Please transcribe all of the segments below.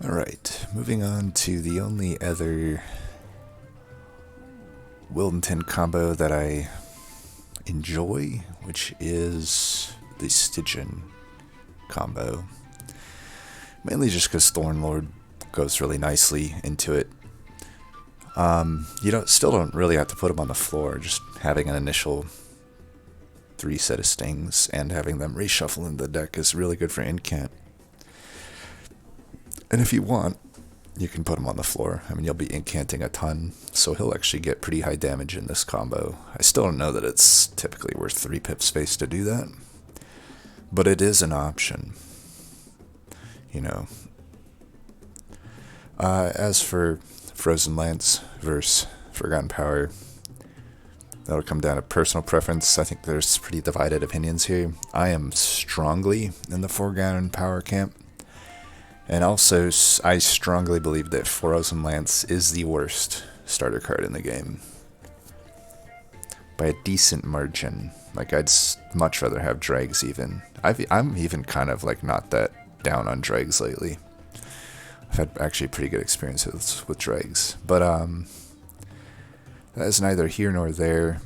Alright, moving on to the only other Wyldenten combo that I enjoy, which is the Stygian combo. Mainly just because Thornlord goes really nicely into it. Still don't really have to put them on the floor, just having an initial 3 set of stings and having them reshuffle in the deck is really good for incant. And if you want, you can put him on the floor. I mean, you'll be incanting a ton, so he'll actually get pretty high damage in this combo. I still don't know that it's typically worth 3 pip space to do that, but it is an option. As for Frozen Lance versus Forgotten Power, that'll come down to personal preference. I think there's pretty divided opinions here. I am strongly in the Forgotten Power camp. And also, I strongly believe that Frozen Lance is the worst starter card in the game. By a decent margin. Like, I'd much rather have Dregs even. I'm even kind of like not that down on Dregs lately. I've had actually pretty good experiences with Dregs. But that is neither here nor there.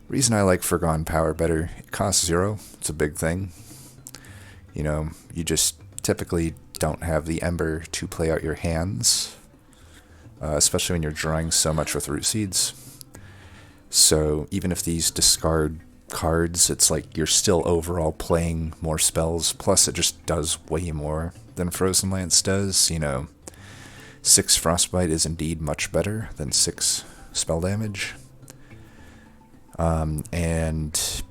Reason I like Forgotten Power better, it costs 0. It's a big thing. You just typically don't have the Ember to play out your hands, especially when you're drawing so much with Root Seeds. So even if these discard cards, it's like you're still overall playing more spells, plus it just does way more than Frozen Lance does. 6 Frostbite is indeed much better than 6 spell damage. And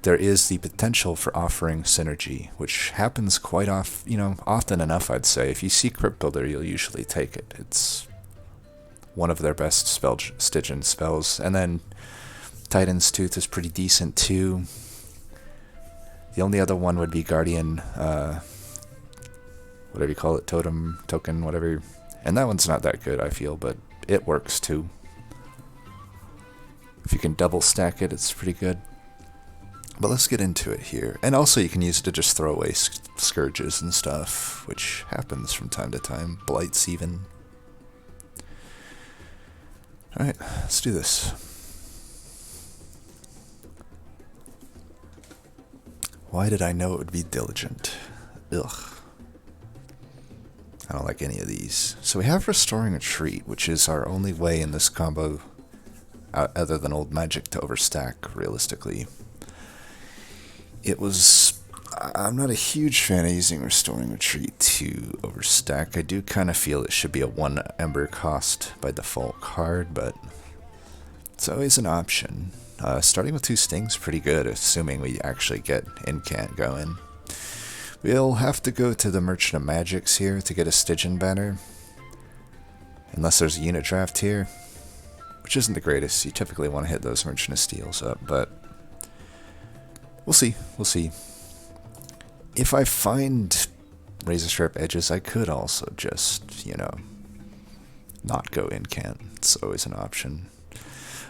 there is the potential for offering synergy, which happens quite often enough, I'd say. If you see Crypt Builder, you'll usually take it. It's one of their best Stygian spells. And then Titan's Tooth is pretty decent too. The only other one would be Guardian, whatever you call it, Token, whatever. And that one's not that good, I feel, but it works too. If you can double stack it, it's pretty good. But let's get into it here. And also you can use it to just throw away scourges and stuff, which happens from time to time. Blights even. Alright, let's do this. Why did I know it would be Diligent? Ugh. I don't like any of these. So we have Restoring Retreat, which is our only way in this combo, other than Old Magic, to overstack, realistically. I'm not a huge fan of using Restoring Retreat to overstack. I do kind of feel it should be a 1 Ember cost by default card, but it's always an option. Starting with 2 stings, pretty good, assuming we actually get Incant going. We'll have to go to the Merchant of Magics here to get a Stygian banner, unless there's a unit draft here, which isn't the greatest. You typically want to hit those Merchant of Steels up, but we'll see. If I find Razor Sharp Edges, I could also just, not go Incant. It's always an option.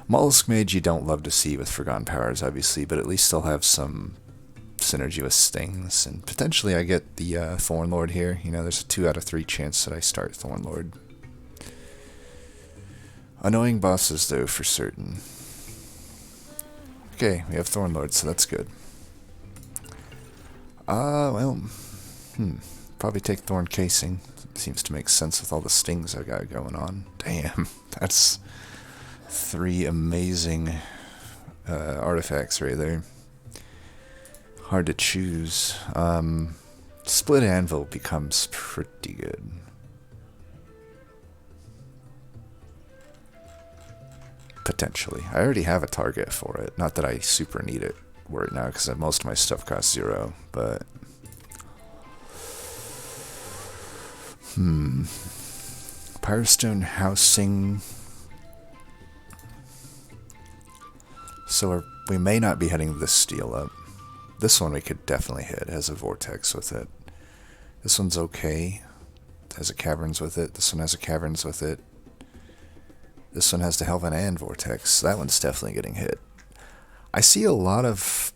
Molluscmage you don't love to see with Forgotten Powers, obviously, but at least they'll have some synergy with Stings. And potentially I get the Thornlord here. There's a 2 out of 3 chance that I start Thornlord. Annoying bosses, though, for certain. Okay, we have Thornlord, so that's good. Probably take Thorn Casing. Seems to make sense with all the stings I got going on. Damn, that's 3 amazing artifacts right there. Hard to choose. Split Anvil becomes pretty good. Potentially. I already have a target for it. Not that I super need it right now, because most of my stuff costs 0, but Pyrostone Housing. So we may not be hitting this steel up. This one we could definitely hit. It has a Vortex with it. This one's okay. It has a Caverns with it. This one has a Caverns with it. This one has the Helven and Vortex. That one's definitely getting hit. I see a lot of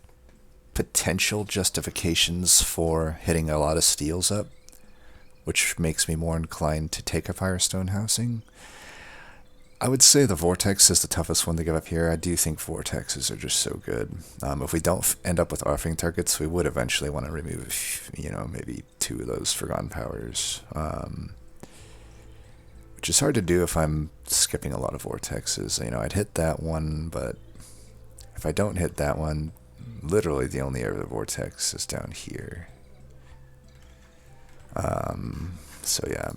potential justifications for hitting a lot of steels up which makes me more inclined to take a Firestone Housing. I would say the Vortex is the toughest one to give up here. I do think Vortexes are just so good. If we don't end up with offering targets, we would eventually want to remove, you know, maybe 2 of those Forgotten Powers. Which is hard to do if I'm skipping a lot of Vortexes. You know, I'd hit that one, but if I don't hit that one, literally the only other Vortex is down here. So yeah.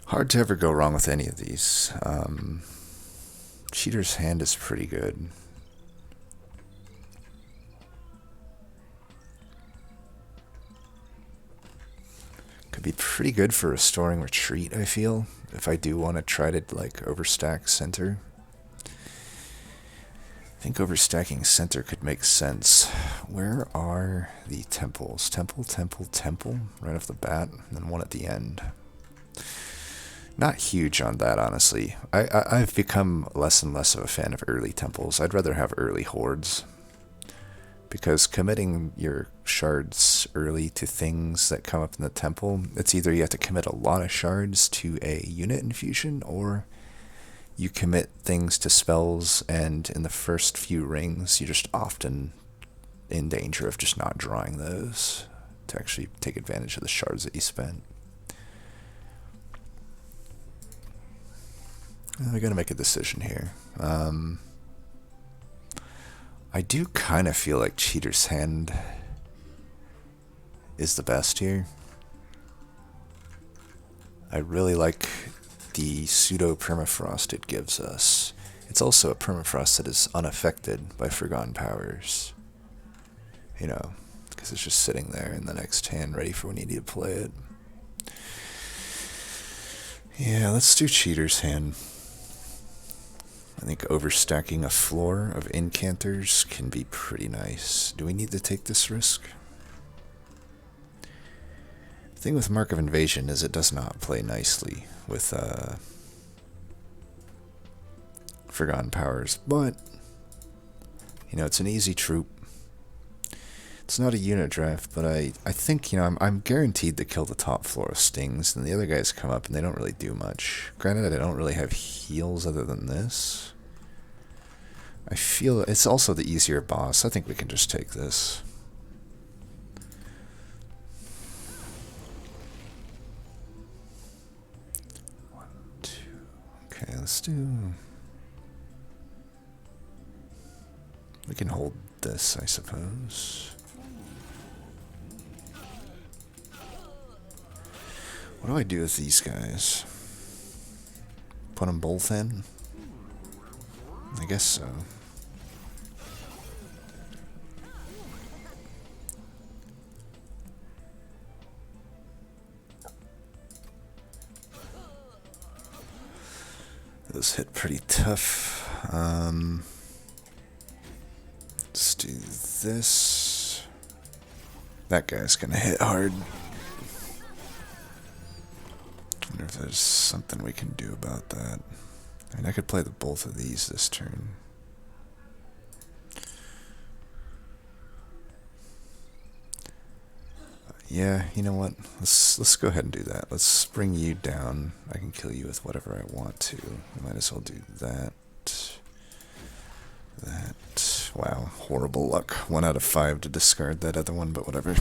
Hard to ever go wrong with any of these. Cheater's Hand is pretty good. Could be pretty good for restoring retreat, I feel, if I do want to try to like overstack center. I think overstacking center could make sense. Where are the temples? Temple, right off the bat, and then one at the end. Not huge on that, honestly. I've become less and less of a fan of early temples. I'd rather have early hordes. Because committing your shards early to things that come up in the temple, it's either you have to commit a lot of shards to a unit infusion, or you commit things to spells, and in the first few rings, you're just often in danger of just not drawing those to actually take advantage of the shards that you spent. I gotta make a decision here. I do kind of feel like Cheater's Hand is the best here. I really like the pseudo permafrost it gives us. It's also a permafrost that is unaffected by Forgotten Powers. You know, because it's just sitting there in the next hand ready for when you need to play it. Yeah, let's do Cheater's Hand. I think overstacking a floor of incanters can be pretty nice. Do we need to take this risk? The thing with Mark of Invasion is it does not play nicely with Forgotten Powers, but you know, it's an easy troop. It's not a unit draft, but I think, you know, I'm guaranteed to kill the top floor of stings, and the other guys come up and they don't really do much. Granted, I don't really have heals other than this. I feel it's also the easier boss. I think we can just take this. One, two. Okay, let's do... We can hold this, I suppose. What do I do with these guys? Put them both in? I guess so. Those hit pretty tough. Let's do this. That guy's gonna hit hard. Wonder if there's something we can do about that. I mean, I could play the both of these this turn. Yeah, you know what? Let's go ahead and do that. Let's bring you down. I can kill you with whatever I want to. I might as well do that. That. Wow, horrible luck. 1 out of 5 to discard that other one, but whatever.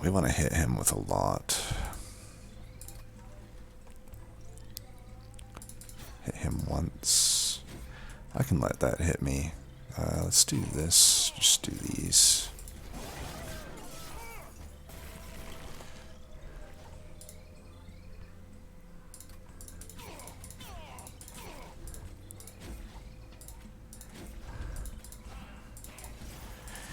We want to hit him with a lot. Hit him once. I can let that hit me. Let's do this. Just do these.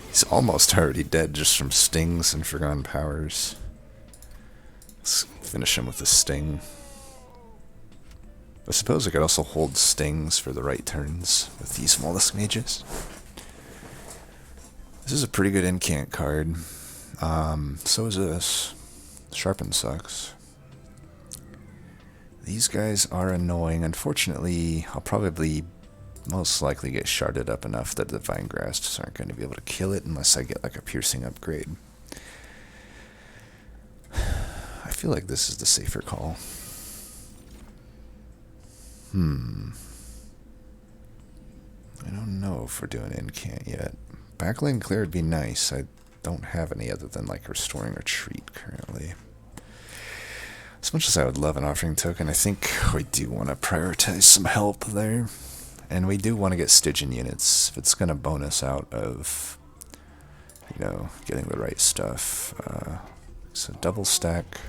He's almost already dead just from stings and Forgotten Powers. Let's finish him with a sting. I suppose I could also hold stings for the right turns with these Molluscmages. This is a pretty good incant card. So is this. Sharpen sucks. These guys are annoying. Unfortunately, I'll probably most likely get sharded up enough that the Vine Grasps aren't going to be able to kill it unless I get like a piercing upgrade. I feel like this is the safer call. I don't know if we're doing incant yet. Backlane clear would be nice. I don't have any other than like restoring retreat currently. As much as I would love an offering token, I think we do want to prioritize some help there. And we do want to get Stygian units if it's going to bonus out of, you know, getting the right stuff. So double stack,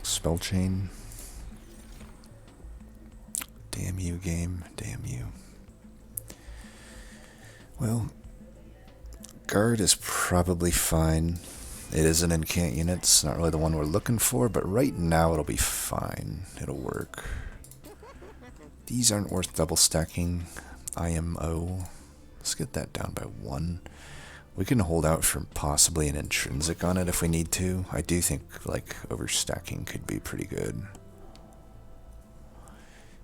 spell chain. Damn you, game. Damn you. Well, guard is probably fine. It is an incant unit. It's not really the one we're looking for, but right now it'll be fine. It'll work. These aren't worth double stacking. IMO. Let's get that down by 1. We can hold out for possibly an intrinsic on it if we need to. I do think like overstacking could be pretty good.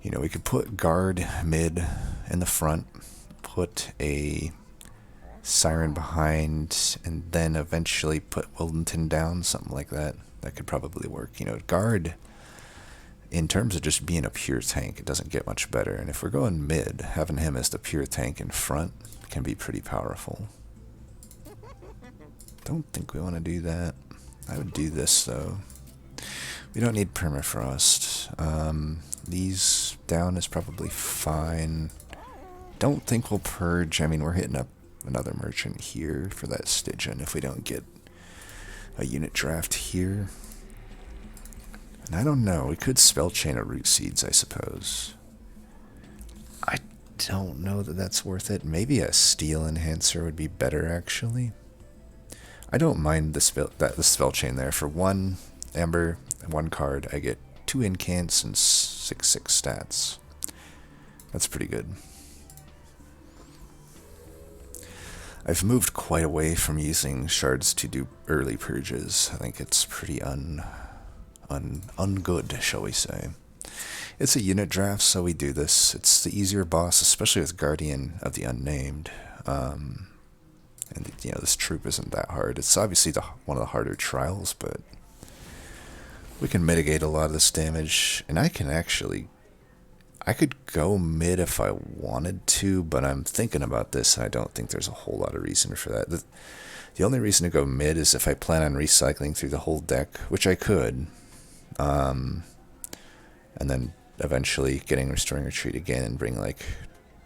You know, we could put guard mid in the front, put a Siren behind, and then eventually put Wyldenten down, something like that. That could probably work. You know, guard, in terms of just being a pure tank, it doesn't get much better. And if we're going mid, having him as the pure tank in front can be pretty powerful. Don't think we want to do that. I would do this, though. We don't need permafrost. These down is probably fine. Don't think we'll purge. I mean, we're hitting up another merchant here for that Stygian if we don't get a unit draft here. And I don't know. We could spell chain a root seeds, I suppose. I don't know that that's worth it. Maybe a steel enhancer would be better, actually. I don't mind the spell chain there. For 1 amber and 1 card, I get 2 incants and 6/6 stats. That's pretty good. I've moved quite away from using shards to do early purges. I think it's pretty ungood, shall we say. It's a unit draft, so we do this. It's the easier boss, especially with Guardian of the Unnamed. And you know, this troop isn't that hard. It's obviously one of the harder trials, but we can mitigate a lot of this damage. And I could go mid if I wanted to, but I'm thinking about this, and I don't think there's a whole lot of reason for that. The only reason to go mid is if I plan on recycling through the whole deck, which I could, and then eventually getting Restoring Retreat again and bring like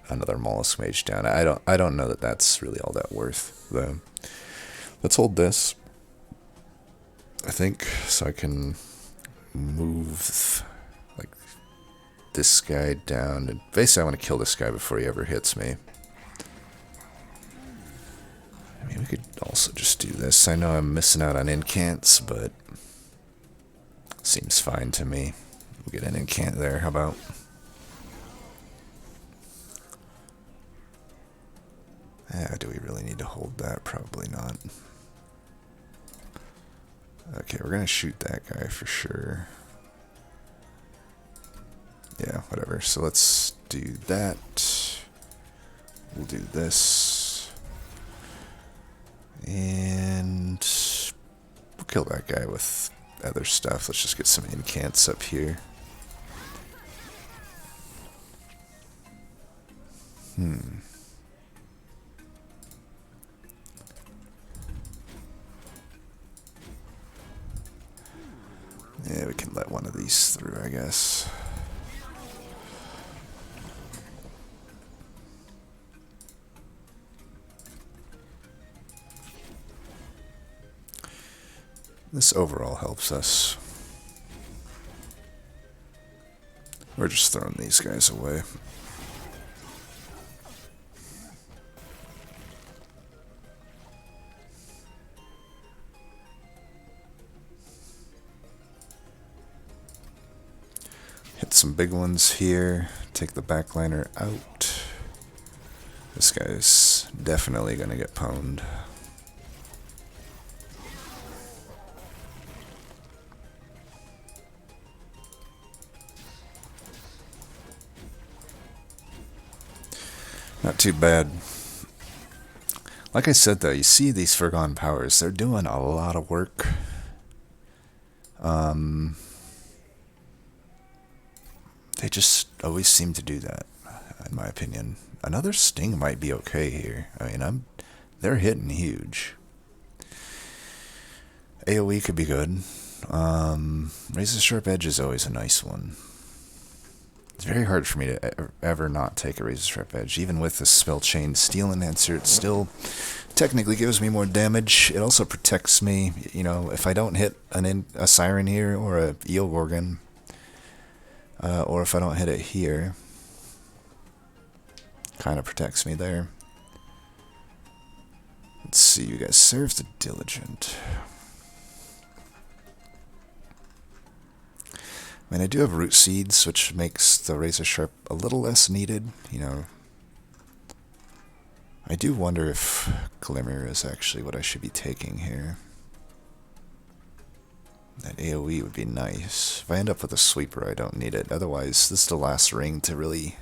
another Molluscmage down. I don't know that that's really all that worth, though. Let's hold this, I think, so I can move like this guy down. And basically, I want to kill this guy before he ever hits me. I mean, we could also just do this. I know I'm missing out on incants, but seems fine to me. We'll get an incant there. How about? Do we really need to hold that? Probably not. Okay, we're going to shoot that guy for sure. Yeah, whatever. So let's do that. We'll do this. And we'll kill that guy with other stuff. Let's just get some incants up here. Yeah, we can let one of these through, I guess. This overall helps us. We're just throwing these guys away. Hit some big ones here. Take the backliner out. This guy's definitely gonna get pwned. Not too bad. Like I said, though, you see these Forgone Powers, they're doing a lot of work. They just always seem to do that, in my opinion. Another Sting might be okay here. I mean, they're hitting huge. AoE could be good. Razor Sharp Edge is always a nice one. It's very hard for me to ever not take a Razor Sharp Edge. Even with the Spell Chain Steel Enhancer, it still technically gives me more damage. It also protects me, you know, if I don't hit a Siren here or a Eel Gorgon, or if I don't hit it here, kind of protects me there. Let's see, you guys serve the Diligent. I mean, I do have Root Seeds, which makes the Razor Sharp a little less needed, you know. I do wonder if Glimmer is actually what I should be taking here. That AoE would be nice. If I end up with a Sweeper, I don't need it. Otherwise, this is the last ring to really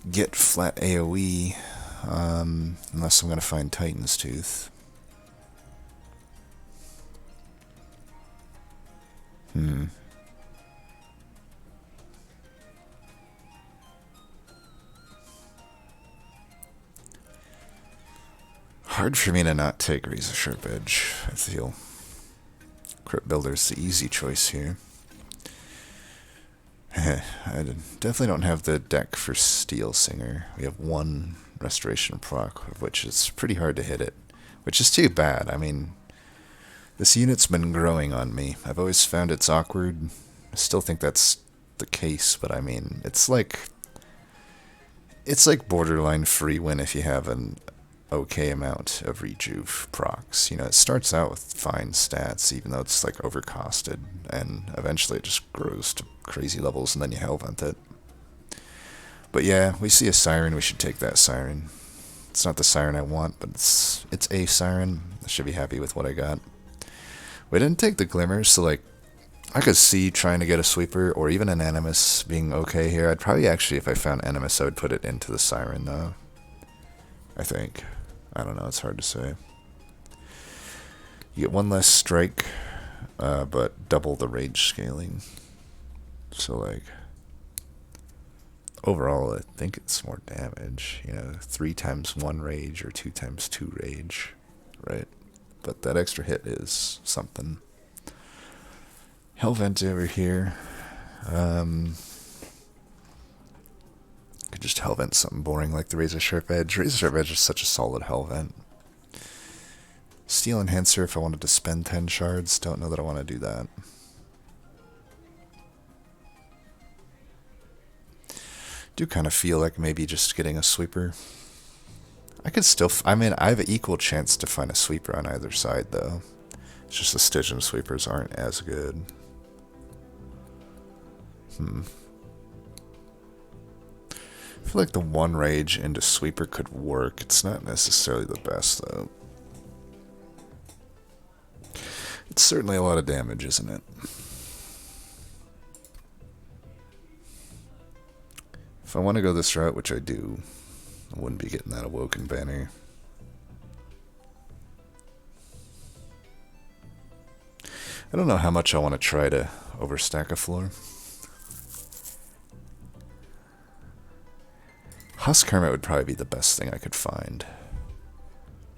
get flat AoE, unless I'm going to find Titan's Tooth. Hard for me to not take Razor Sharp Edge, I feel. Crypt Builder's the easy choice here. I definitely don't have the deck for Steel Singer. We have one Restoration proc, of which it's pretty hard to hit it, which is too bad. I mean, this unit's been growing on me. I've always found it's awkward. I still think that's the case, but I mean, it's like borderline free win if you have an okay amount of rejuve procs. You know, it starts out with fine stats, even though it's like overcosted, and eventually it just grows to crazy levels, and then you Hellvent it. But yeah, we see a Siren, we should take that Siren. It's not the Siren I want, but it's a Siren. I should be happy with what I got. We didn't take the Glimmer, so like, I could see trying to get a Sweeper, or even an Animus being okay here. I'd probably actually, if I found Animus, I would put it into the Siren, though. I think. I don't know, it's hard to say. You get one less strike, but double the rage scaling. So, like, overall, I think it's more damage. You know, 3 times 1 rage or 2 times 2 rage, right? But that extra hit is something. Hellvent over here. Could just Hellvent something boring like the Razor Sharp Edge. Razor Sharp Edge is such a solid Hellvent. Steel Enhancer if I wanted to spend 10 shards. Don't know that I want to do that. Do kind of feel like maybe just getting a Sweeper. I could still... I mean, I have an equal chance to find a Sweeper on either side, though. It's just the Stygian Sweepers aren't as good. I feel like the 1 rage into Sweeper could work. It's not necessarily the best, though. It's certainly a lot of damage, isn't it? If I want to go this route, which I do, I wouldn't be getting that Awoken Banner. I don't know how much I want to try to overstack a floor. Husk Hermit would probably be the best thing I could find.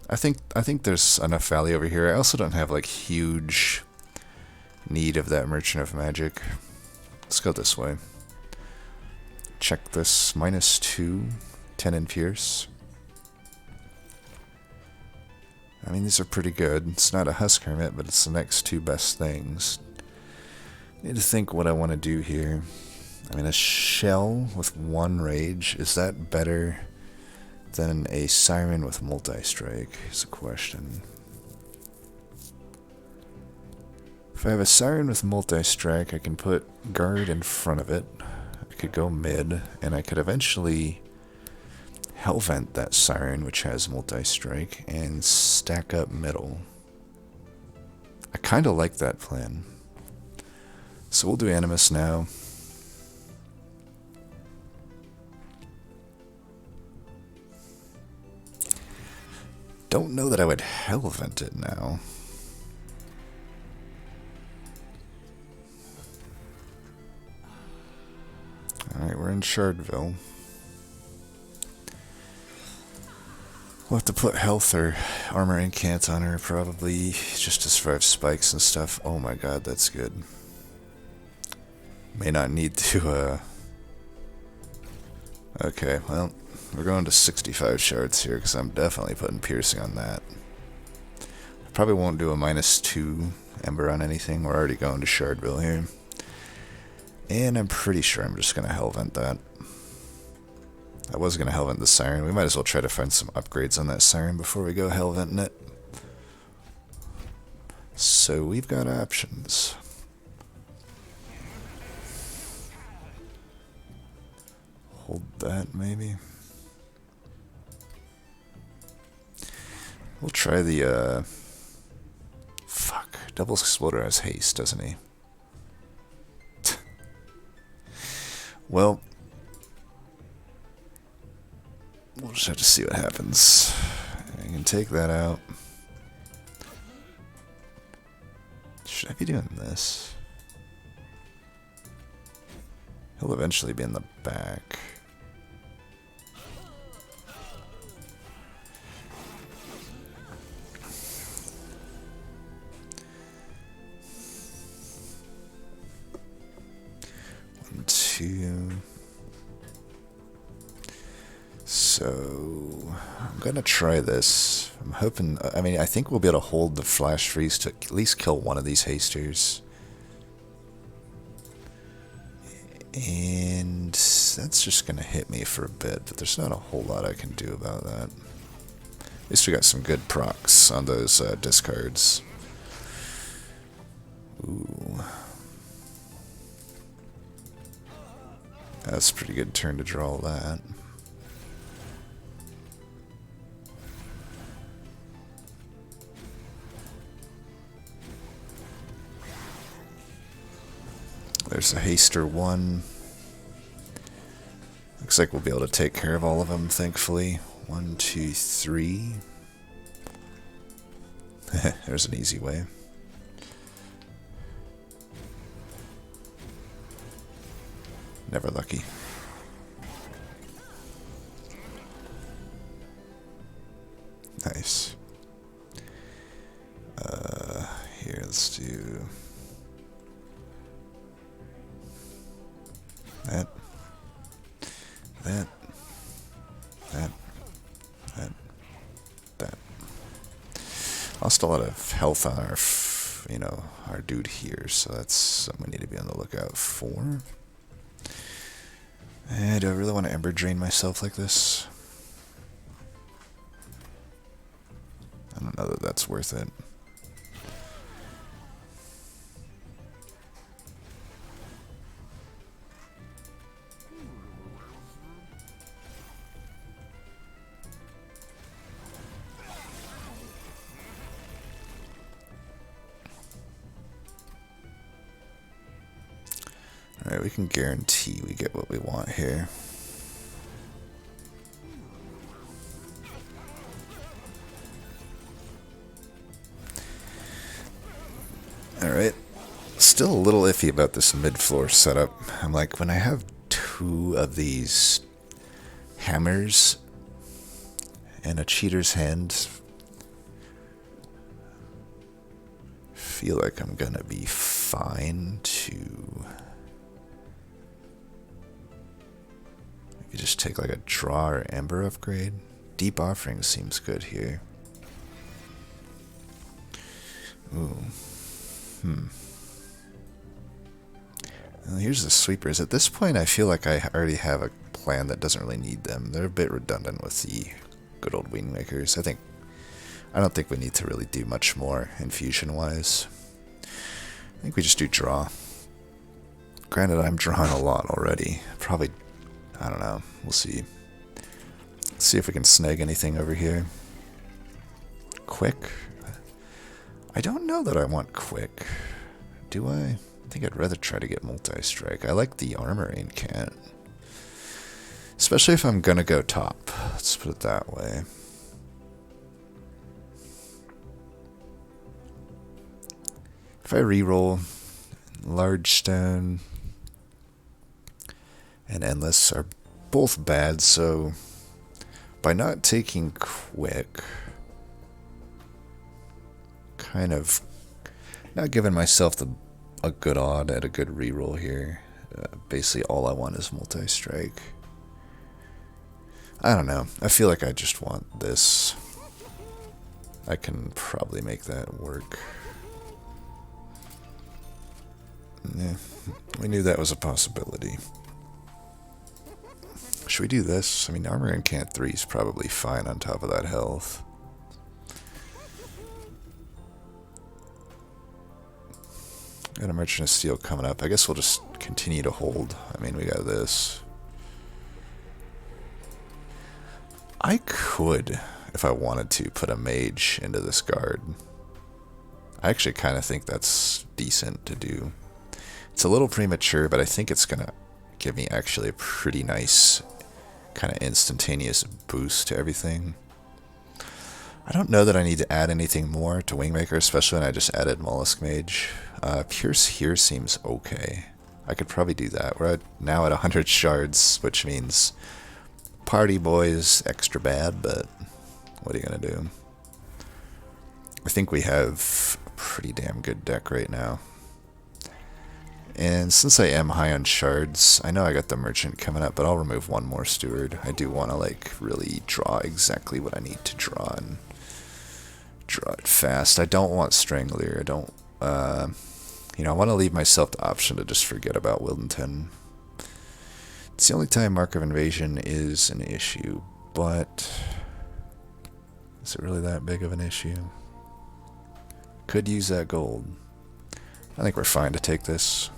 I think there's enough value over here. I also don't have like huge need of that Merchant of Magic. Let's go this way. Check this. -2, 10 in Pierce. I mean, these are pretty good. It's not a Husk Hermit, but it's the next 2 best things. I need to think what I want to do here. I mean, a Shell with 1 rage, is that better than a Siren with multi-strike, is a question. If I have a Siren with multi-strike, I can put guard in front of it. I could go mid, and I could eventually Hellvent that Siren, which has multi-strike, and stack up middle. I kind of like that plan. So we'll do Animus now. don't know that I would Hellvent it now. Alright, we're in Shardville. We'll have to put health or armor incant on her, probably, just to survive spikes and stuff. Oh my god, that's good. May not need to, Okay, well, we're going to 65 shards here, because I'm definitely putting piercing on that. I probably won't do a -2 ember on anything. We're already going to Shardville here. And I'm pretty sure I'm just going to Hellvent that. I was going to Hellvent the Siren. We might as well try to find some upgrades on that Siren before we go Hellventing it. So we've got options. Hold that, maybe. We'll try the, Fuck. Double Exploder has haste, doesn't he? Well, we'll just have to see what happens. I can take that out. Should I be doing this? He'll eventually be in the back. One, two. So I'm gonna try this. I'm hoping. I mean, I think we'll be able to hold the flash freeze to at least kill one of these hasters. And that's just going to hit me for a bit, but there's not a whole lot I can do about that. At least we got some good procs on those discards. Ooh. That's a pretty good turn to draw that. There's a haster 1. Looks like we'll be able to take care of all of them, thankfully. 1, 2, 3. There's an easy way. Never lucky. Nice. Here, let's do that, that, that, that, that. Lost a lot of health on our, our dude here, so that's something we need to be on the lookout for. And do I really want to Ember Drain myself like this? I don't know that that's worth it. Alright, we can guarantee we get what we want here. Alright, still a little iffy about this mid-floor setup. I'm like, when I have 2 of these hammers and a cheater's hand, I feel like I'm gonna be fine to maybe just take like a draw or ember upgrade. Deep Offering seems good here. Ooh. Well, here's the sweepers. At this point, I feel like I already have a plan that doesn't really need them. They're a bit redundant with the good old Wingmakers. I don't think we need to really do much more infusion-wise. I think we just do draw. Granted, I'm drawing a lot already. Probably, I don't know. We'll see. Let's see if we can snag anything over here. Quick. I don't know that I want quick. Do I? I think I'd rather try to get multi-strike. I like the armor incant. Especially if I'm gonna go top. Let's put it that way. If I reroll, Large Stone and Endless are both bad, so by not taking Quick, kind of not giving myself a good odd at a good reroll here. Basically all I want is multi-strike. I don't know. I feel like I just want this. I can probably make that work. Yeah, we knew that was a possibility. Should we do this? I mean, Armor and Cant 3 is probably fine on top of that health. Got a Merchant of Steel coming up. I guess we'll just continue to hold. I mean, we got this. I could, if I wanted to, put a Mage into this guard. I actually kind of think that's decent to do. It's a little premature, but I think it's going to give me actually a pretty nice kind of instantaneous boost to everything. I don't know that I need to add anything more to Wingmaker, especially when I just added Molluscmage. Pierce here seems okay. I could probably do that. We're now at 100 shards, which means Party Boy's extra bad, but what are you going to do? I think we have a pretty damn good deck right now. And since I am high on shards, I know I got the Merchant coming up, but I'll remove one more Steward. I do want to like really draw exactly what I need to draw and draw it fast. I don't want Strangler. I don't, you know, I want to leave myself the option to just forget about Wyldenten. It's the only time Mark of Invasion is an issue, but is it really that big of an issue? Could use that gold. I think we're fine to take this.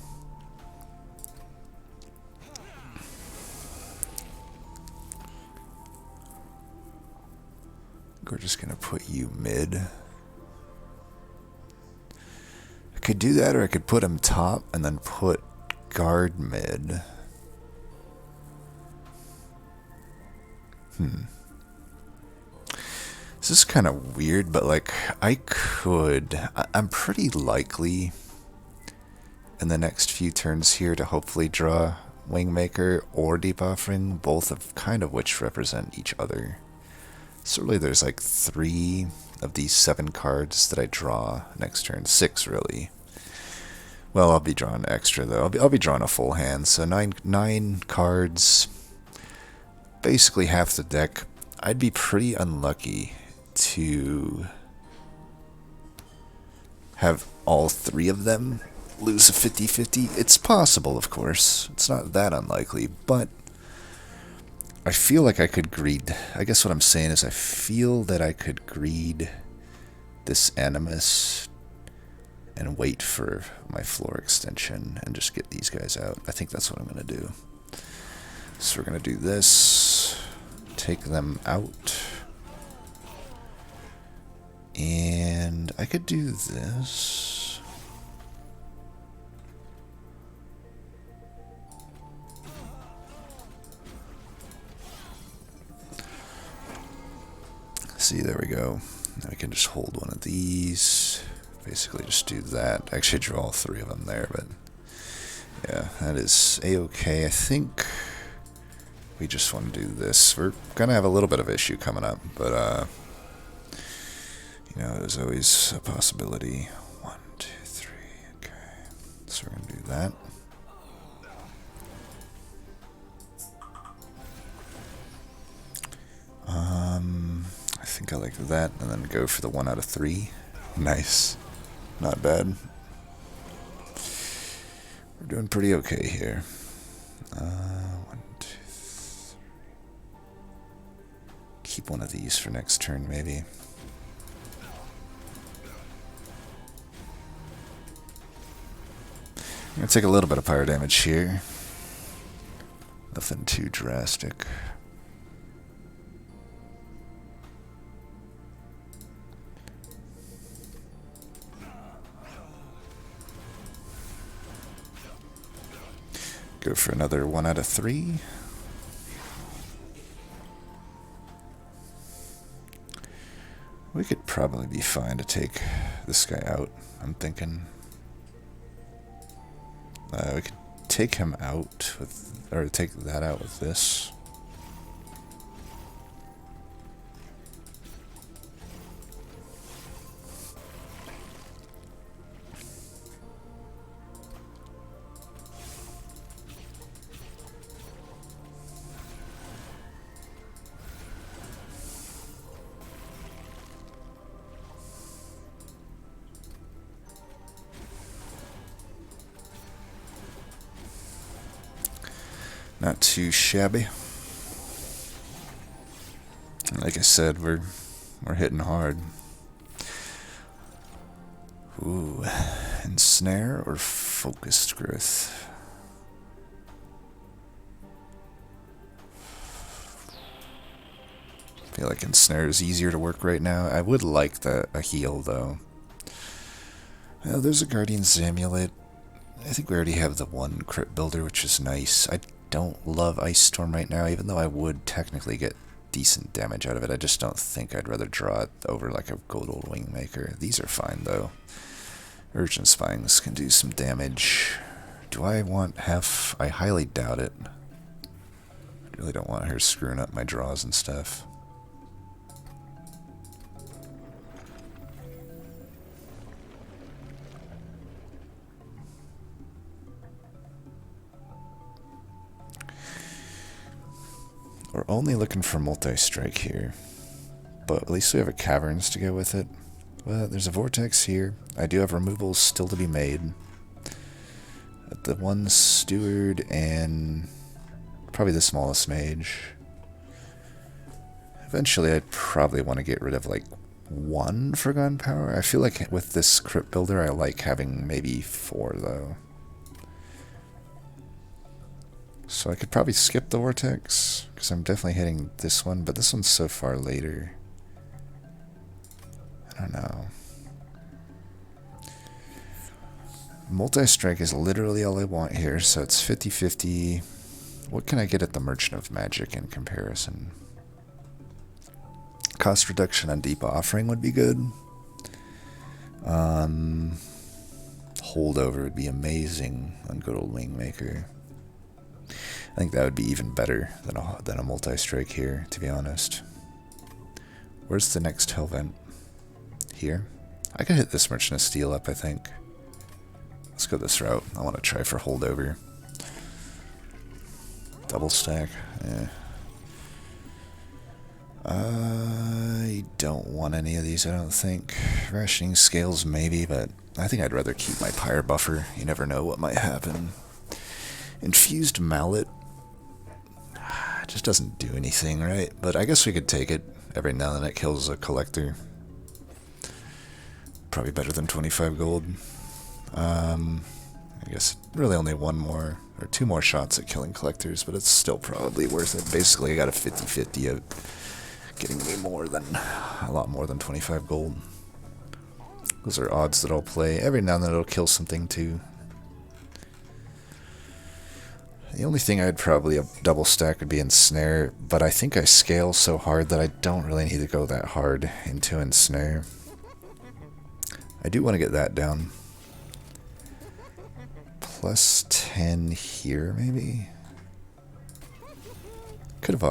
We're just going to put you mid. I could do that, or I could put him top and then put guard mid. This is kind of weird, but like I'm pretty likely in the next few turns here to hopefully draw Wingmaker or Deep Offering, both of kind of which represent each other. So really there's like 3 of these 7 cards that I draw next turn. 6 really. Well, I'll be drawing extra though. I'll be drawing a full hand, so 9 cards. Basically half the deck. I'd be pretty unlucky to have all 3 of them lose a 50-50. It's possible, of course. It's not that unlikely, but I feel like I could greed. I guess what I'm saying is I feel that I could greed this Animus and wait for my floor extension and just get these guys out. I think that's what I'm going to do. So we're going to do this, take them out, and I could do this. See, there we go. Now we can just hold one of these. Basically just do that. Actually draw all 3 of them there, but yeah, that is a-okay. I think we just want to do this. We're going to have a little bit of issue coming up, but you know, there's always a possibility. 1, 2, 3, okay. So we're going to do that. I think I like that, and then go for the 1 out of 3. Nice. Not bad. We're doing pretty okay here. 1, 2, 3. Keep one of these for next turn, maybe. I'm going to take a little bit of fire damage here. Nothing too drastic. Go for another 1 out of 3. We could probably be fine to take this guy out, I'm thinking. We could take him out with, or take that out with this. Not too shabby. Like I said, we're hitting hard. Ooh, ensnare or focused growth? I feel like ensnare is easier to work right now. I would like a heal though. Well, there's a Guardian's Amulet. I think we already have the one crit builder, which is nice. I don't love Ice Storm right now, even though I would technically get decent damage out of it. I just don't think I'd rather draw it over like a Gold Old Wingmaker. These are fine though. Urgent Spines can do some damage. Do I want half? I highly doubt it. I really don't want her screwing up my draws and stuff. We're only looking for multi-strike here, but at least we have a Caverns to go with it. Well, there's a Vortex here. I do have removals still to be made. The one Steward and probably the Molluscmage. Eventually I'd probably want to get rid of like one Forgotten Power. I feel like with this Crypt Builder I like having maybe 4 though. So I could probably skip the Vortex, because I'm definitely hitting this one, but this one's so far later. I don't know. Multi-strike is literally all I want here, so it's 50-50. What can I get at the Merchant of Magic in comparison? Cost reduction on Deep Offering would be good. Holdover would be amazing on good old Wingmaker. I think that would be even better than a multi-strike here, to be honest. Where's the next Hellvent? Here? I could hit this Merchant of Steel up, I think. Let's go this route. I want to try for holdover. Double stack? Eh. I don't want any of these, I don't think. Rationing Scales, maybe, but I think I'd rather keep my Pyre Buffer. You never know what might happen. Infused Mallet just doesn't do anything, right? But I guess we could take it. Every now and then it kills a collector. Probably better than 25 gold. I guess really only 1 more or 2 more shots at killing collectors, but it's still probably worth it. Basically, I got a 50-50 of getting me a lot more than 25 gold. Those are odds that I'll play. Every now and then it'll kill something too. The only thing I'd probably double stack would be Ensnare, but I think I scale so hard that I don't really need to go that hard into Ensnare. I do want to get that down. Plus 10 here, maybe?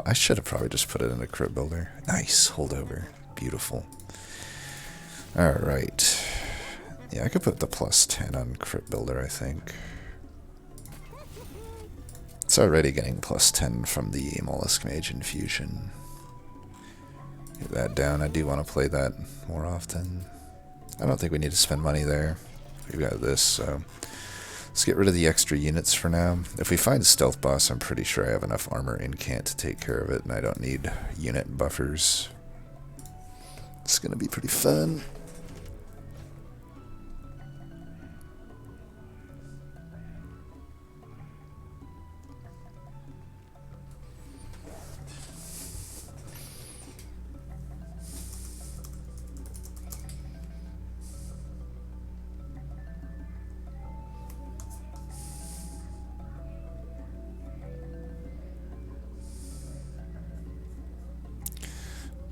I should have probably just put it in a Crypt Builder. Nice, holdover. Beautiful. Alright. Yeah, I could put the plus 10 on Crypt Builder, I think. It's already getting plus 10 from the Molluscmage infusion. Get that down. I do want to play that more often. I don't think we need to spend money there. We've got this, so let's get rid of the extra units for now. If we find a stealth boss, I'm pretty sure I have enough armor incant to take care of it, and I don't need unit buffers. It's gonna be pretty fun.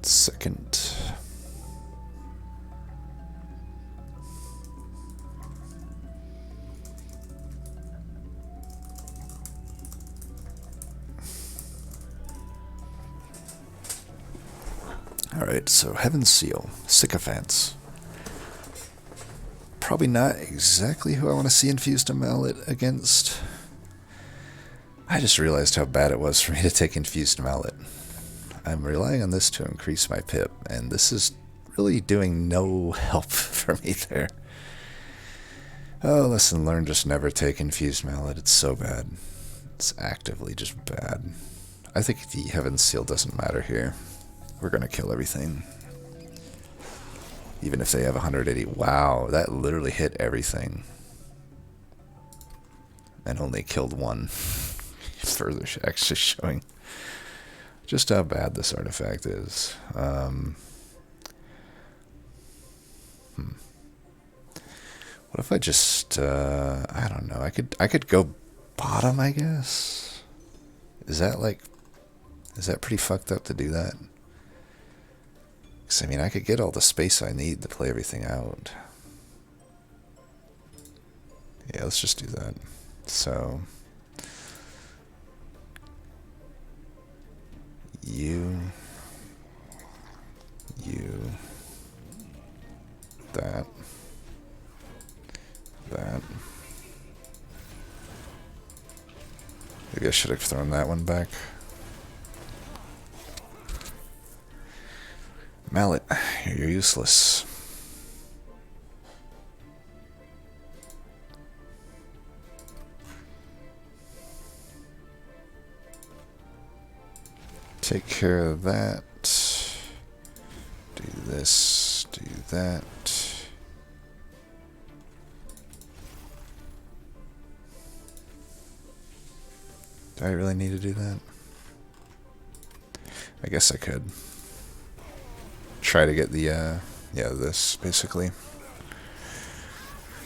Second. Alright, so Heaven's Seal, Sycophants. Probably not exactly who I want to see Infused a Mallet against. I just realized how bad it was for me to take Infused Mallet. I'm relying on this to increase my pip, and this is really doing no help for me there. Oh, lesson learned, just never take Infused Mallet. It's so bad. It's actively just bad. I think the Heaven's Seal doesn't matter here. We're going to kill everything. Even if they have 180. Wow, that literally hit everything. And only killed one. Further actually showing just how bad this artifact is. What if I just I don't know, I could go bottom, I guess. Is that pretty fucked up to do that? Because I mean, I could get all the space I need to play everything out. Yeah, let's just do that. So you, that. Maybe I should have thrown that one back. Mallet, you're useless. Take care of that. Do this, do that. Do I really need to do that? I guess I could. Try to get the, yeah, this, basically.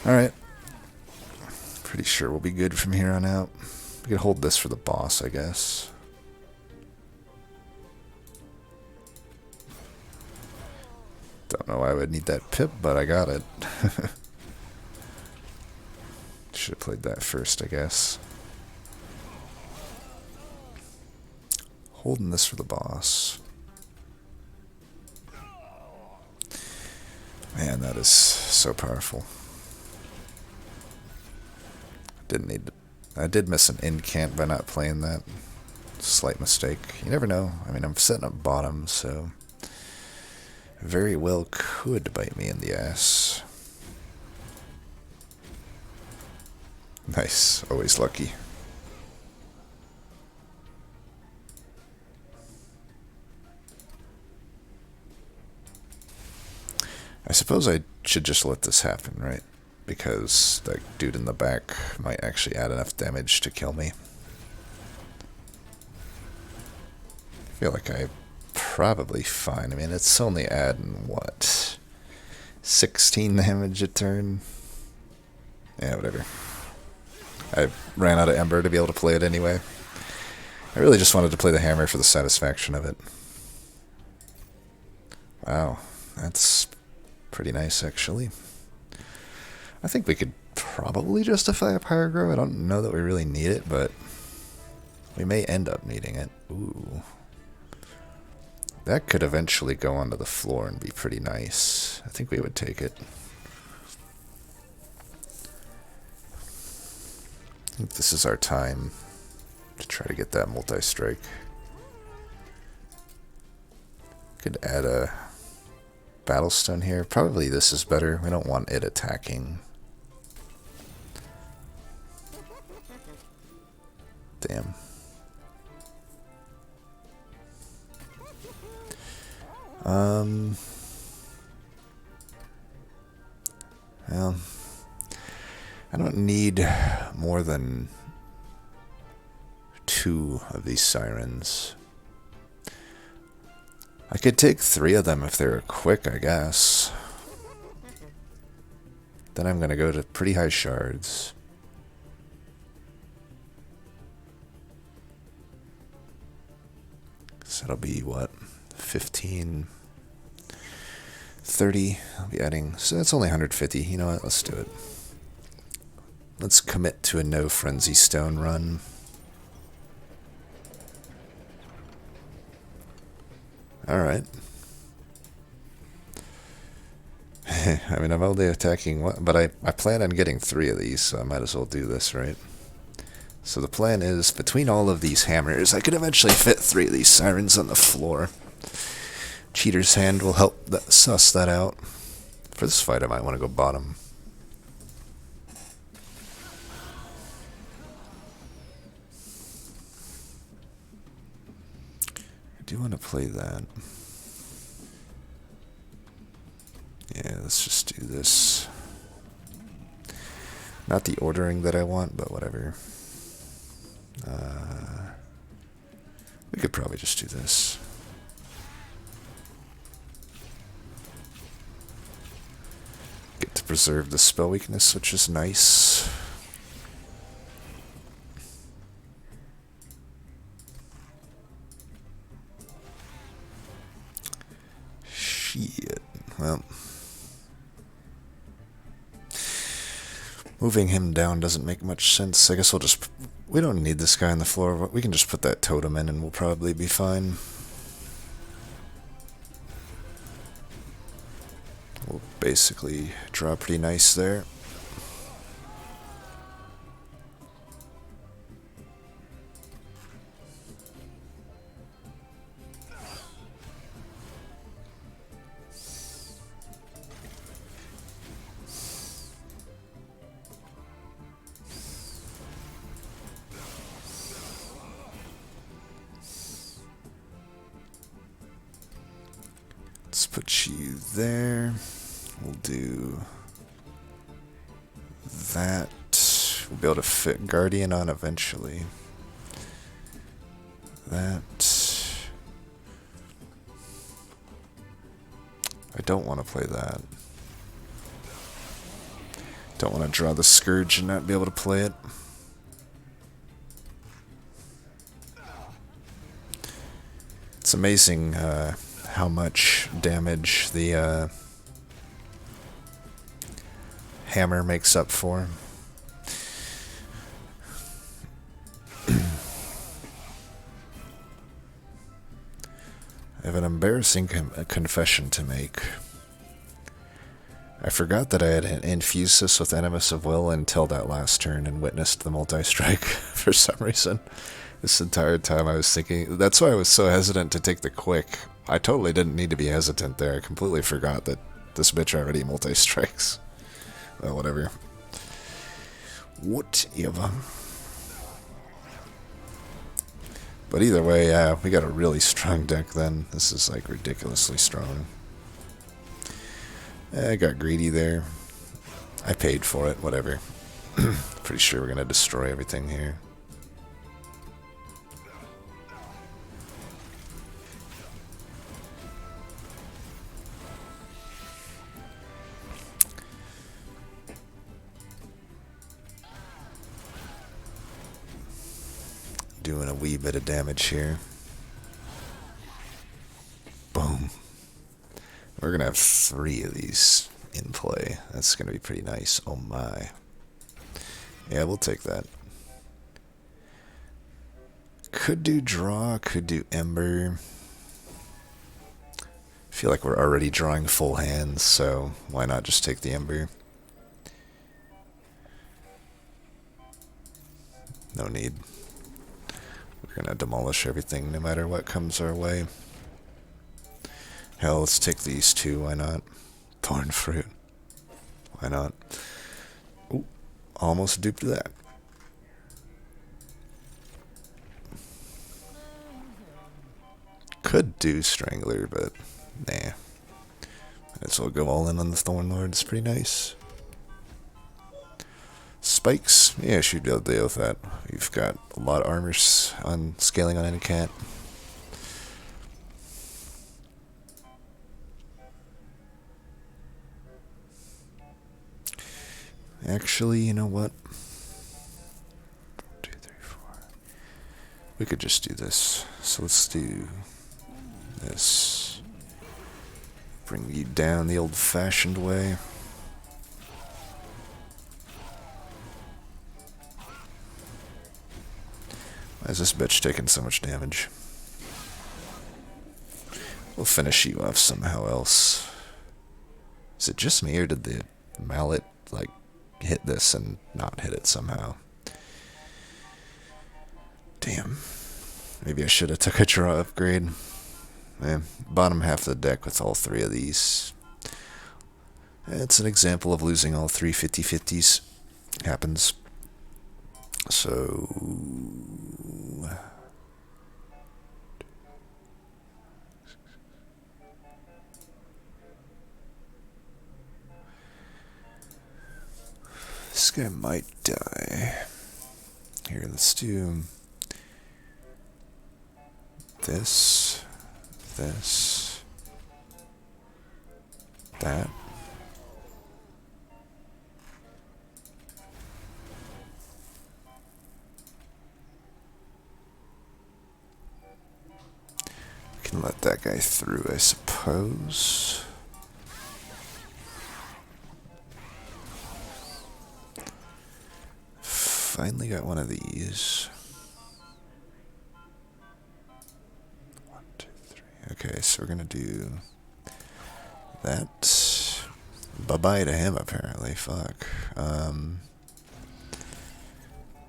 Alright. Pretty sure we'll be good from here on out. We could hold this for the boss, I guess. Don't know why I would need that pip, but I got it. Should have played that first, I guess. Holding this for the boss. Man, that is so powerful. Didn't need to. I did miss an incant by not playing that. Slight mistake. You never know. I mean, I'm setting up bottom, so very well could bite me in the ass. Nice. Always lucky. I suppose I should just let this happen, right? Because that dude in the back might actually add enough damage to kill me. I feel like I'm probably fine. I mean, it's only adding, what, 16 damage a turn? Yeah, whatever. I ran out of Ember to be able to play it anyway. I really just wanted to play the hammer for the satisfaction of it. Wow, that's pretty nice, actually. I think we could probably justify a Pyrogrow. I don't know that we really need it, but we may end up needing it. Ooh. That could eventually go onto the floor and be pretty nice. I think we would take it. I think this is our time to try to get that multi-strike. Could add a Battlestone here. Probably this is better. We don't want it attacking. Damn. Well, I don't need more than 2 of these Sirens. I could take 3 of them if they were quick, I guess. Then I'm going to go to pretty high shards. So that'll be, what, 15, 30. I'll be adding, so that's only 150. You know what, let's do it. Let's commit to a no Frenzy Stone run. Alright. I mean, I'm only attacking one, but I plan on getting 3 of these, so I might as well do this, right? So the plan is, between all of these hammers, I could eventually fit 3 of these sirens on the floor. Cheater's Hand will help suss that out. For this fight, I might want to go bottom. I do want to play that. Yeah, let's just do this. Not the ordering that I want, but whatever. We could probably just do this. Get to preserve the spell weakness, which is nice. Shit. Well, moving him down doesn't make much sense. I guess we'll just... We don't need this guy on the floor. We can just put that totem in and we'll probably be fine. We'll basically draw pretty nice there. Let's put you there. We'll do that. We'll be able to fit Guardian on eventually. That. I don't want to play that. Don't want to draw the Scourge and not be able to play it. It's amazing how much damage the hammer makes up for. I have an embarrassing confession to make. I forgot that I had infused this with Animus of Will until that last turn and witnessed the multi-strike for some reason. This entire time I was thinking... That's why I was so hesitant to take the quick. I totally didn't need to be hesitant there. I completely forgot that this bitch already multi-strikes. Well, whatever. Whatever. But either way, yeah, we got a really strong deck then. This is like ridiculously strong. I got greedy there. I paid for it, whatever. Pretty sure we're going to destroy everything here. Doing a wee bit of damage here. Boom. We're going to have 3 of these in play. That's going to be pretty nice. Oh my. Yeah, we'll take that. Could do draw, could do Ember. I feel like we're already drawing full hands, so why not just take the Ember? No need. We're going to demolish everything no matter what comes our way. Hell, let's take these 2, why not? Thorn Fruit. Why not? Ooh, almost duped that. Could do Strangler, but nah. Might as well go all in on the Thornlord, it's pretty nice. Spikes, yeah, should be able to deal with that. We've got a lot of armor on scaling on any cat. Actually, you know what? 2, 3, 4. We could just do this. So let's do this. Bring you down the old-fashioned way. Why is this bitch taking so much damage? We'll finish you off somehow else. Is Is it just me, or did the mallet, like, hit this and not hit it somehow? Damn. Maybe I should have took a draw upgrade. Bottom half of the deck with all three of these. It's an example of losing all three 50-50s. Happens. So... this guy might die. Here, let's do... this, that. Can let that guy through, I suppose. Finally got one of these. 1, 2, 3. Okay, so we're gonna do that. Bye-bye to him, apparently. Fuck. I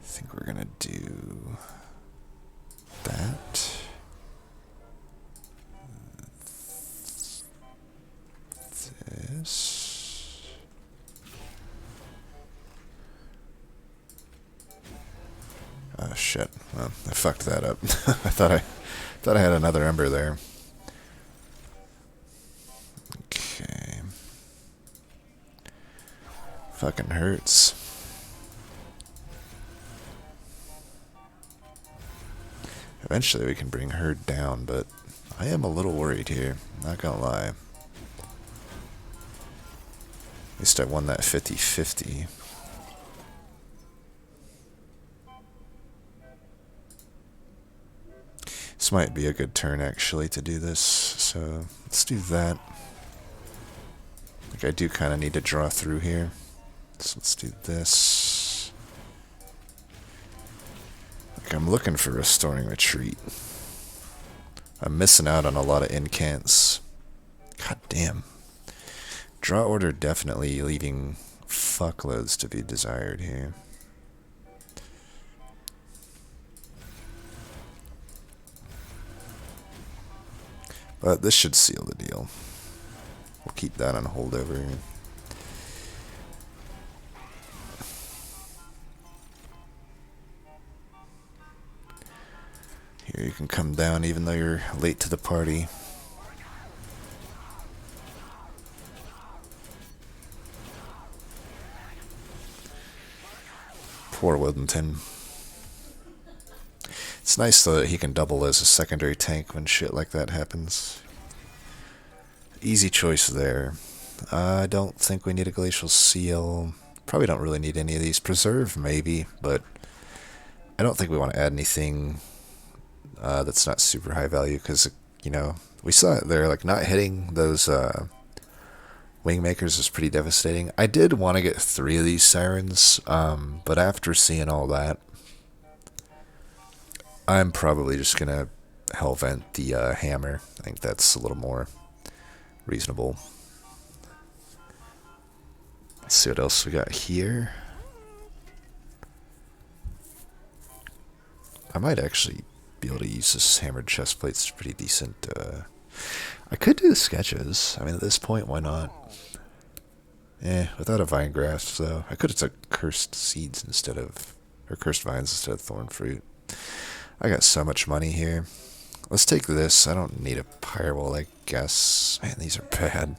think we're gonna do that. This. Oh shit! Well, I fucked that up. I thought I had another ember there. Okay. Fucking hurts. Eventually we can bring her down, but I am a little worried here. Not gonna lie. At least I won that 50-50. This might be a good turn, actually, to do this. So, let's do that. Like, I do kind of need to draw through here. So, let's do this. Like, I'm looking for Restoring Retreat. I'm missing out on a lot of incants. God damn. Draw order definitely leaving fuckloads to be desired here. But this should seal the deal. We'll keep that on holdover here. Here you can come down even though you're late to the party. Poor Wyldenten. It's nice though that he can double as a secondary tank when shit like that happens. Easy choice there. I don't think we need a Glacial Seal. Probably don't really need any of these. Preserve, maybe, but I don't think we want to add anything that's not super high value, because, you know, we saw it there, like, not hitting those Wingmakers is pretty devastating. I did want to get 3 of these Sirens, but after seeing all that, I'm probably just going to Hellvent the Hammer. I think that's a little more reasonable. Let's see what else we got here. I might actually be able to use this Hammered Chestplate. It's pretty decent. I could do the sketches. I mean, at this point, why not? Without a Vine Graft, though. I could have took Cursed Seeds instead of... or Cursed Vines instead of Thorn Fruit. I got so much money here. Let's take this. I don't need a Firewall, I guess. Man, these are bad.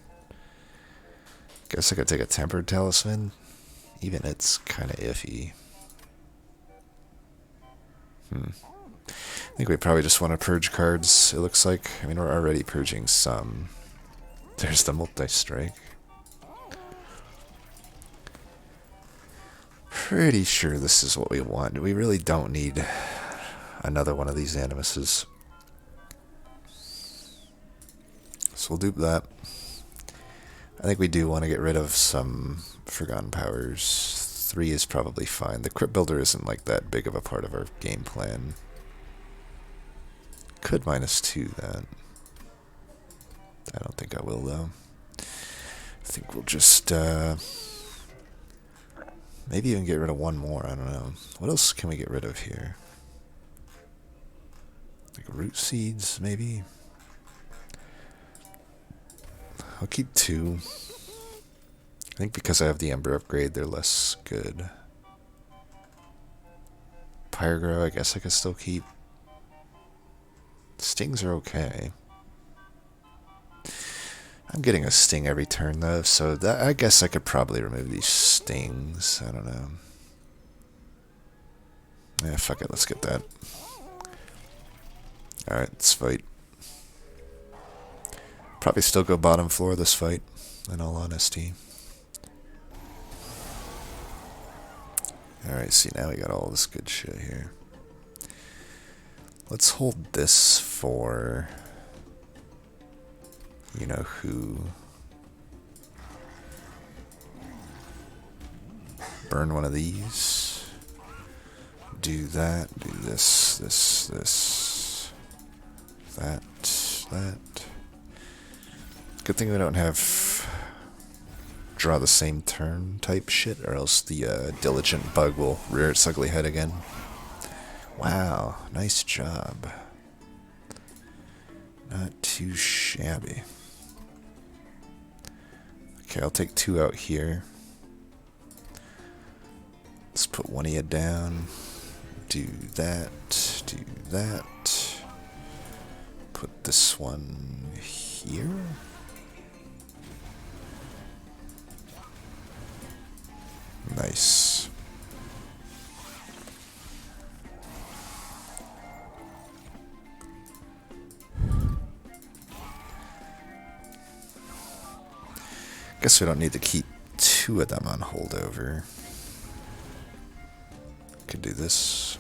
Guess I could take a Tempered Talisman. Even it's kind of iffy. I think we probably just want to purge cards, it looks like. I mean, we're already purging some. There's the Multi-Strike. Pretty sure this is what we want. We really don't need another one of these Animuses. So we'll dupe that. I think we do want to get rid of some Forgotten Powers. 3 is probably fine. The Crypt Builder isn't like that big of a part of our game plan. Could -2 that. I don't think I will, though. think we'll just maybe even get rid of one more. I don't know. What else can we get rid of here? Like root seeds, maybe? I'll keep 2. I think because I have the Ember upgrade, they're less good. Pyrogrow, I guess I could still keep. Stings are okay. I'm getting a sting every turn though, so that, I guess I could probably remove these stings. I don't know. Yeah, fuck it, let's get that. Alright, let's fight. Probably still go bottom floor this fight, in all honesty. Alright, see, now we got all this good shit here. Let's hold this for... you know who. Burn one of these. Do that, do this, this. That. Good thing we don't have draw the same turn type shit, or else the diligent bug will rear its ugly head again. Wow, nice job. Not too shabby. Okay, I'll take 2 out here. Let's put one of you down. Do that, do that. Put this one here. Nice. Guess we don't need to keep 2 of them on holdover. Could do this.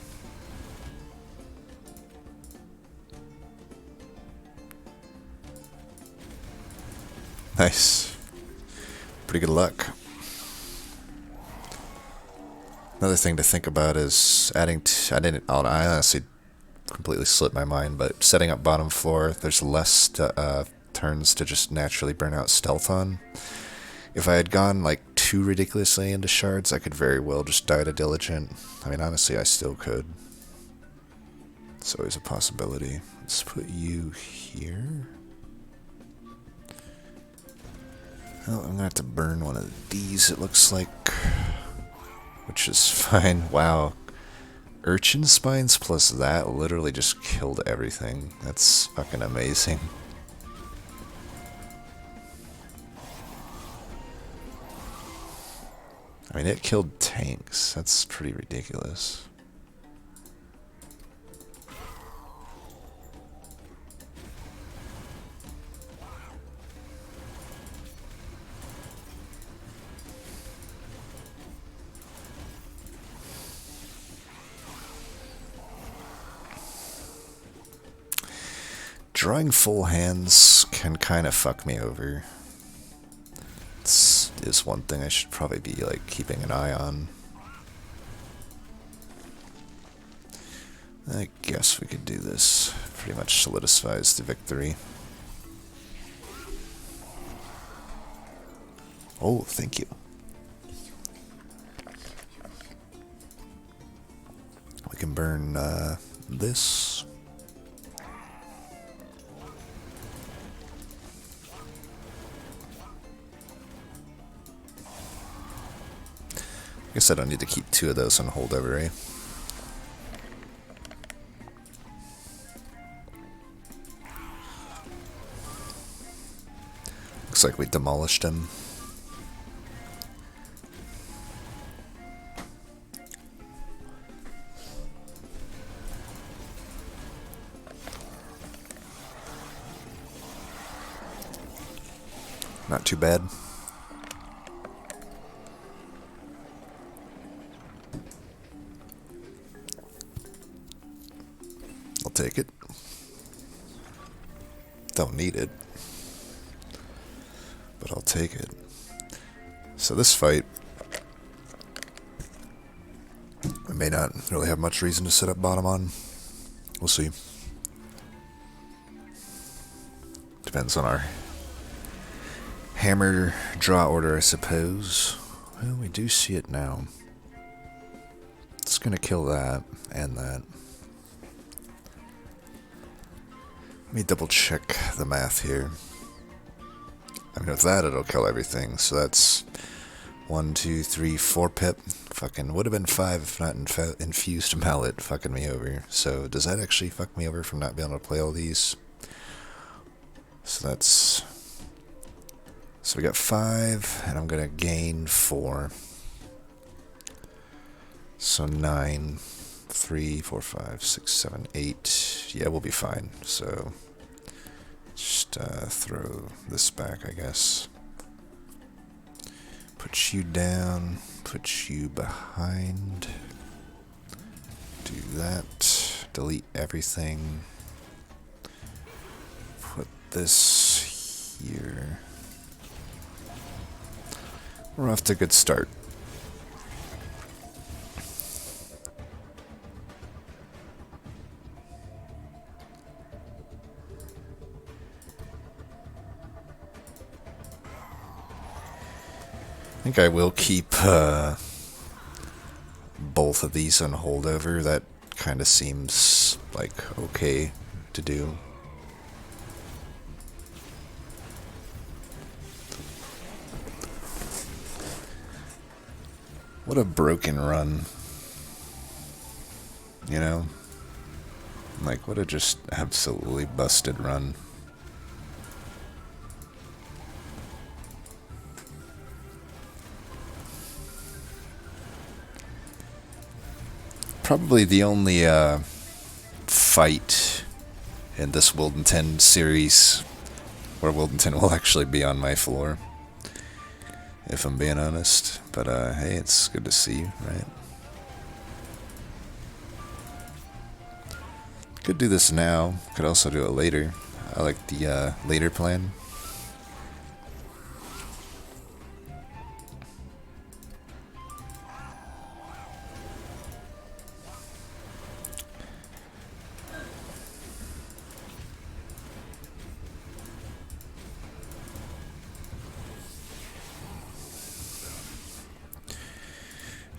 Nice. Pretty good luck. Another thing to think about is adding... I honestly completely slipped my mind, but setting up bottom floor, there's less turns to just naturally burn out stealth on. If I had gone like too ridiculously into shards, I could very well just die to diligent. I mean, honestly, I still could. It's always a possibility. Let's put you here. Oh, I'm gonna have to burn one of these, it looks like. Which is fine. Wow. Urchin spines plus that literally just killed everything. That's fucking amazing. I mean, it killed tanks. That's pretty ridiculous. Drawing full hands can kind of fuck me over. Is one thing I should probably be like keeping an eye on. I guess we could do this. Pretty much solidifies the victory. Oh, thank you. We can burn this. I guess I don't need to keep 2 of those on holdover, eh? Looks like we demolished him. Not too bad. I'll take it. Don't need it. But I'll take it. So this fight, I may not really have much reason to set up bottom on. We'll see. Depends on our Hammer draw order, I suppose. Well, we do see it now. It's gonna kill that and that. Let me double check the math here. I mean, with that, it'll kill everything. So that's 1, 2, 3, 4 pip. Fucking would have been 5 if not infused mallet fucking me over. So does that actually fuck me over from not being able to play all these? So that's... So we got 5, and I'm gonna gain 4. So 9, 3, 4, 5, 6, 7, 8. Yeah, we'll be fine. So just throw this back, I guess. Put you down, put you behind. Do that. Delete everything. Put this here. We're off to a good start. I think I will keep both of these on holdover. That kind of seems like okay to do. What a broken run. You know? Like, what a just absolutely busted run. Probably the only fight in this Wyldenten series where Wyldenten will actually be on my floor, if I'm being honest. But hey, it's good to see you, right? Could do this now. Could also do it later. I like the later plan.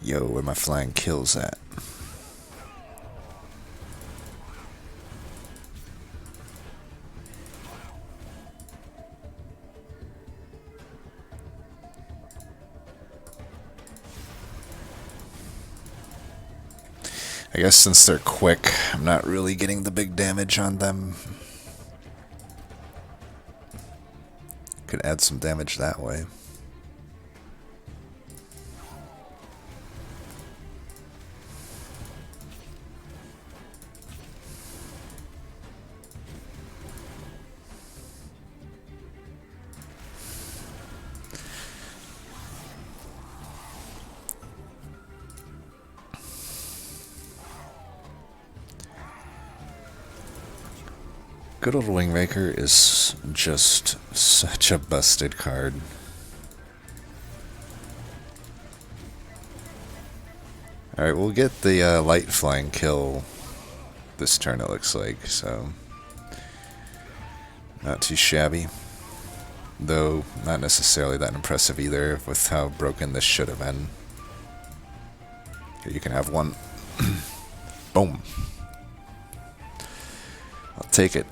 Yo, where my flying kills at? I guess since they're quick, I'm not really getting the big damage on them. Could add some damage that way. Good old Wingmaker is just such a busted card. Alright, we'll get the light flying kill this turn, it looks like, so not too shabby. Though not necessarily that impressive either with how broken this should have been. Here, you can have one. Boom. I'll take it.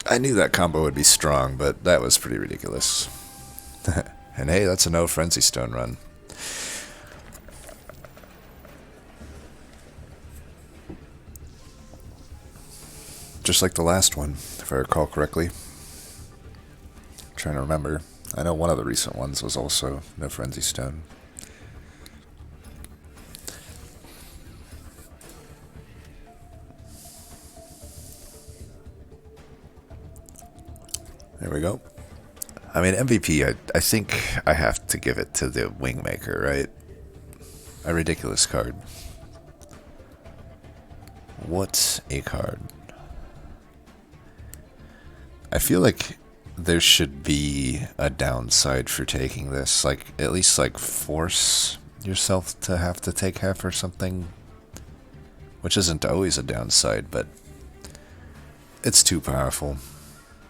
I knew that combo would be strong, but that was pretty ridiculous. And hey, that's a no Frenzy Stone run. Just like the last one, if I recall correctly. I'm trying to remember. I know one of the recent ones was also no Frenzy Stone. There we go. I mean, MVP, I think I have to give it to the Wingmaker, right? A ridiculous card. What a card. I feel like there should be a downside for taking this. Like, at least, like, force yourself to have to take half or something. Which isn't always a downside, but it's too powerful.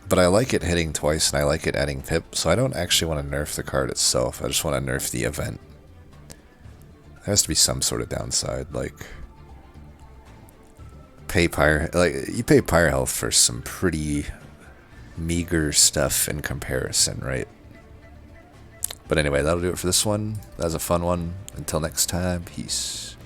But I like it hitting twice, and I like it adding pip, so I don't actually want to nerf the card itself. I just want to nerf the event. There has to be some sort of downside, like you pay pyre health for some pretty meager stuff in comparison, right? But anyway, that'll do it for this one. That was a fun one. Until next time, peace.